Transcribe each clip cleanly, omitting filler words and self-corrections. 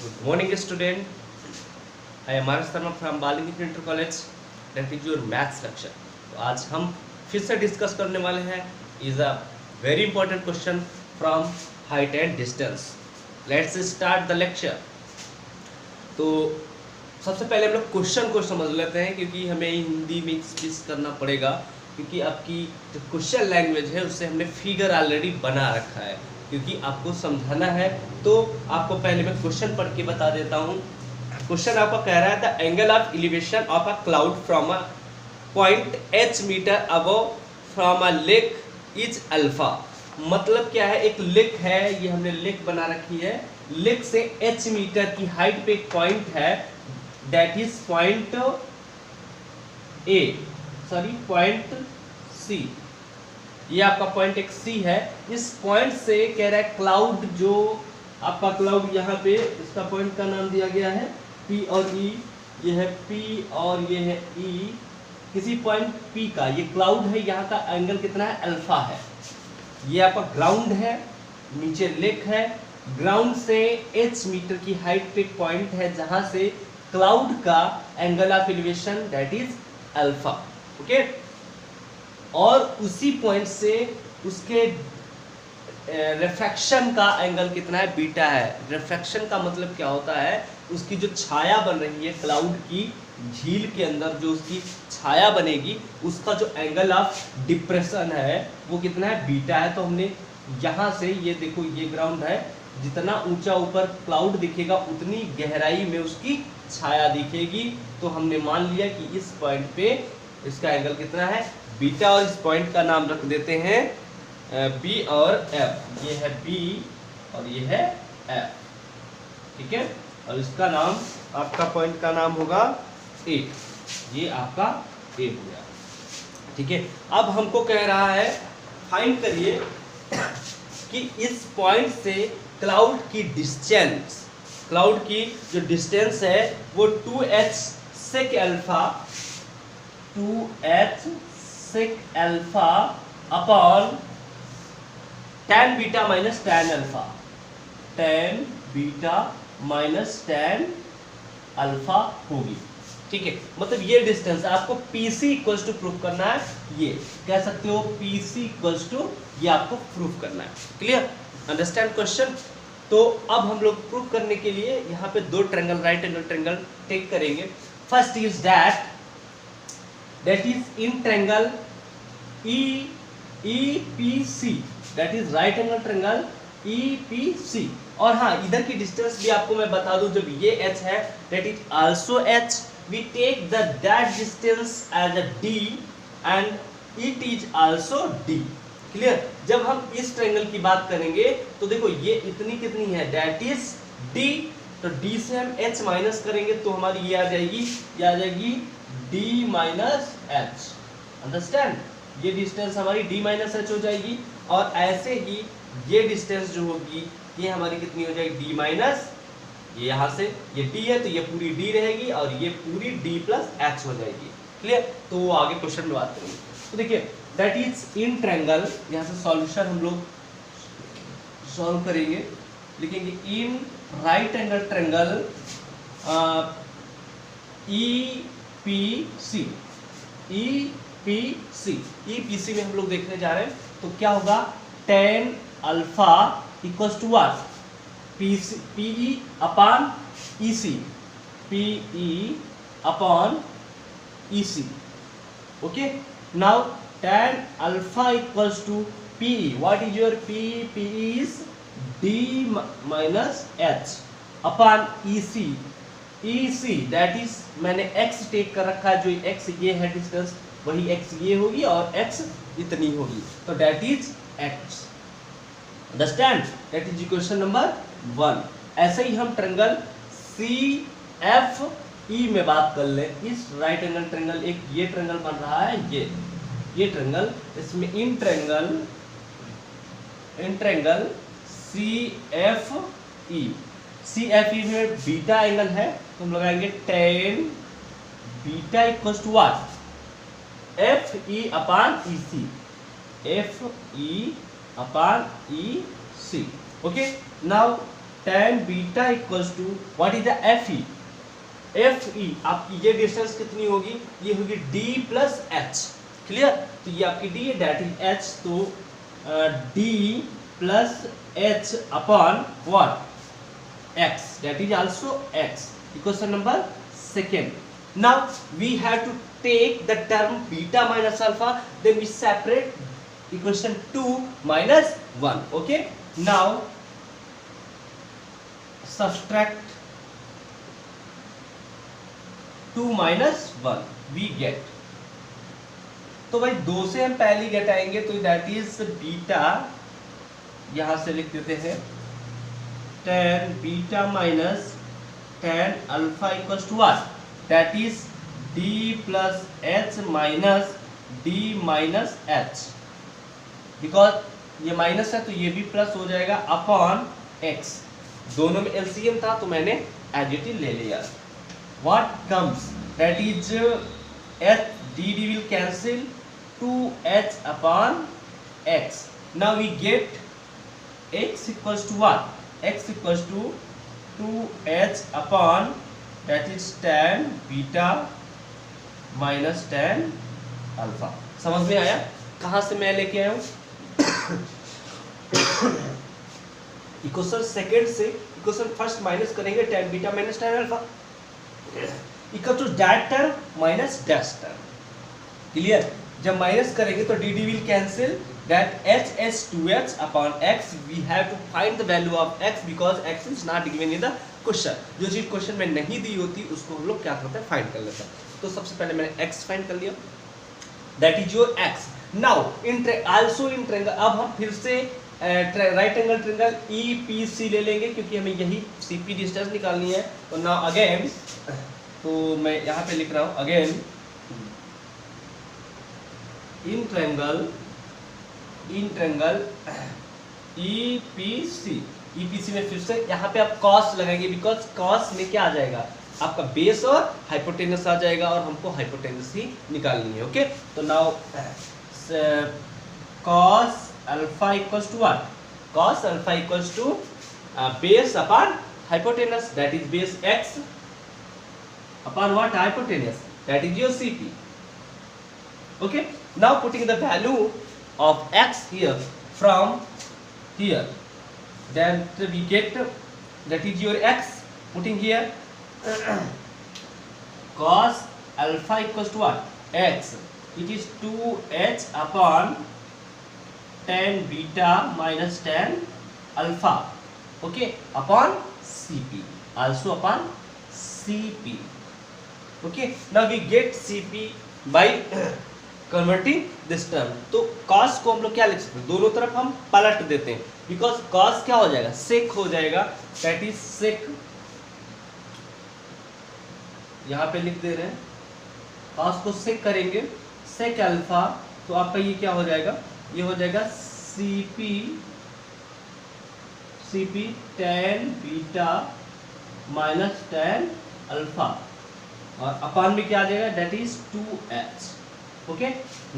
Good morning, student. I am Maras Sharma from Balini Inter College. That is your maths lecture. तो आज हम फिर से discuss करने वाले हैं is a very important question from height and distance. Let's start the lecture. तो सबसे पहले हम लोग क्वेश्चन को समझ लेते हैं क्योंकि हमें हिंदी में स्पीच करना पड़ेगा क्योंकि आपकी जो क्वेश्चन लैंग्वेज है उससे हमने फिगर ऑलरेडी बना रखा है क्योंकि आपको समझाना है. तो आपको पहले मैं क्वेश्चन पढ़ के बता देता हूँ. क्वेश्चन आपका कह रहा है the angle of elevation of a cloud from a point h metre above from a lake is alpha. मतलब क्या है, एक लेक है, ये हमने लेक बना रखी है. लेक से h मीटर की हाइट पे एक पॉइंट है, that is point point C. ये आपका पॉइंट एक C है. इस पॉइंट से कह रहा है क्लाउड, जो आपका क्लाउड यहाँ पे इसका पॉइंट का नाम दिया गया है P और E. ये है P और ये है E. किसी पॉइंट P का ये क्लाउड है, यहाँ का एंगल कितना है, अल्फा है. ये आपका ग्राउंड है, नीचे लेक है. ग्राउंड से h मीटर की हाइट पे पॉइंट है जहां से क्लाउड का angle of elevation that is alpha. Okay. और उसी पॉइंट से उसके रिफ्रैक्शन का एंगल कितना है, बीटा है. रिफ्रैक्शन का मतलब क्या होता है, उसकी जो छाया बन रही है क्लाउड की झील के अंदर, जो उसकी छाया बनेगी उसका जो एंगल ऑफ डिप्रेशन है वो कितना है, बीटा है. तो हमने यहाँ से ये देखो, ये ग्राउंड है, जितना ऊंचा ऊपर क्लाउड दिखेगा उतनी गहराई में उसकी छाया दिखेगी. तो हमने मान लिया कि इस पॉइंट पे इसका एंगल कितना है, बीटा. और इस पॉइंट का नाम रख देते हैं B और F. ये है B और ये है F. ठीक है. और इसका नाम, आपका पॉइंट का नाम होगा A. ये आपका A हो गया. ठीक है. अब हमको कह रहा है फाइंड करिए कि इस पॉइंट से क्लाउड की डिस्टेंस, क्लाउड की जो डिस्टेंस है वो 2h sec alpha, 2h sec alpha upon tan beta minus tan alpha, tan beta minus tan alpha होगी. ठीक है. मतलब ये डिस्टेंस आपको PC इक्वल्स टू प्रूफ करना है. ये कह सकते हो PC इक्वल्स टू, ये आपको प्रूफ करना है. Clear, understand question. तो अब हम लोग प्रूफ करने के लिए यहाँ पे दो triangle, right angle triangle take करेंगे. First is that is in triangle EPC, that is right angle triangle EPC. और हाँ, इधर की डिस्टेंस भी आपको मैं बता दूं, जब ये h है that is also h, we take the that distance as a d and it is also d. Clear. जब हम इस ट्रायंगल की बात करेंगे तो देखो ये इतनी कितनी है, दैट इज d. तो d से हम h माइनस करेंगे तो हमारी ये आ जाएगी d माइनस h. अंडरस्टैंड. ये डिस्टेंस हमारी d माइनस h हो जाएगी. और ऐसे ही ये डिस्टेंस जो होगी ये हमारी कितनी हो जाएगी, d माइनस, ये यहाँ से ये d है तो ये पूरी d रहेगी और ये पूरी d प्लस h हो जाएगी. क्लियर. तो वो आगे क्वेश्चन में बात करेंगे. तो देखिए दैट इज इन ट्रायंगल, यहाँ से सॉल्यूशन हम लोग सॉल्व करेंगे. लिखेंगे in right angle triangle EPC में हम लोग देखने जा रहे हैं. तो क्या होगा, tan alpha equals to what, PE upon EC, PE upon EC. Okay. Now tan alpha equals to PE. What is your PE? PE is D minus H upon EC that is, मैंने x take कर रखा है, जो x ये है distance, वही x ये होगी और x इतनी होगी. तो that is x. Understand. That is equation number 1. ऐसे ही हम ट्रायंगल CFE में बात कर ले. इस राइट एंगल ट्रायंगल, एक ये ट्रायंगल बन रहा है, ये ट्रायंगल, इसमें इन ट्रायंगल CFE में बीटा एंगल है तो हम लगाएंगे tan beta equals to what, FE upon EC, FE upon EC. Okay, now tan beta equals to what is the F E आपकी ये डिस्टेंस कितनी होगी, ये होगी d प्लस एच। क्लियर, तो ये आपकी d है, दैट इज h, तो d plus h upon what x, that is also x। Question number second, now we have to take the term beta minus alpha, then we separate equation 2 minus 1. Okay, now subtract 2 minus 1 we get, तो भाई 2 से हम पहली घटाएंगे तो that is beta, यहां से लिख देते हैं tan beta minus tan alpha equals to what, that is d plus h minus d minus h, because ये माइनस है तो ये भी प्लस हो जाएगा अपॉन x, दोनों में एलसीएम था तो मैंने एज इट इज ले लिया। What comes, that is h d d will cancel, 2h upon x, now we get x equals to what, x equals to 2h upon that is tan beta minus tan alpha. समझ में आया कहां से मैं लेके आया हूं? Equation second से इक्वेशन फर्स्ट माइनस करेंगे, tan beta minus tan alpha equal to that term minus that term. Clear, जब माइनस करेंगे तो dd will cancel, that h is 2h upon x, we have to find the value of x because x is not given in the question। जो चीज question में नहीं दी होती उसको हम लोग क्या करते हैं, फाइंड कर लेते हैं। तो सबसे पहले मैंने x फाइंड कर लिया, that is your x। now in also in triangle, अब हम फिर से राइट एंगल ट्रायंगल EPC ले लेंगे क्योंकि हमें यही CP डिस्टेंस निकालनी है। तो नाउ अगेन, तो मैं यहाँ पे लिख रहा हूँ अगेन इन ट्रायंगल EPC में फिर से यहाँ पे आप कॉस लगाएंगे, बिकॉज कॉस में क्या आ जाएगा, आपका बेस और हाइपोटेनस आ जाएगा और हमको हाइपोटेनस ही निकालनी है। ओके, तो now cos alpha equals to what, cos alpha equals to base upon hypotenuse, that is base x upon what, hypotenuse, that is your CP। okay, now putting the value of x here from here, then we get that is your x, putting here cos alpha equals to what, x, it is 2h upon tan beta minus tan alpha, okay, upon CP, also upon CP। okay, now we get CP by converting this term। तो cos को हम लोग क्या लिख सकते हैं, दोनों तरफ हम पलट देते हैं, बिकॉज cos क्या हो जाएगा, sec हो जाएगा, that is sec, यहाँ पे लिख दे रहे हैं cos को sec करेंगे, sec अल्फा, तो आपका ये क्या हो जाएगा, ये हो जाएगा CP tan beta minus tan alpha, और अपान में क्या आ जाएगा, that is 2h। Okay,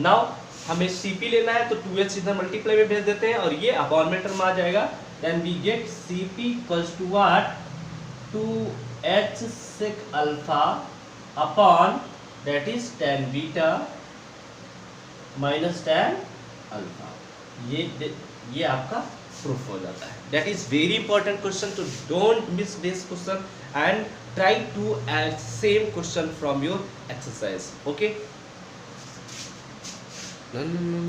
now हमें CP लेना है तो 2h इधर मल्टीप्लाई में भेज देते हैं और ये अपॉन में टर्म आ जाएगा, then we get CP equals to what, 2h sec alpha upon that is tan beta minus tan alpha. ये आपका प्रूफ हो जाता है। That is very important question, तो don't miss this question and try to add same question from your exercise। okay,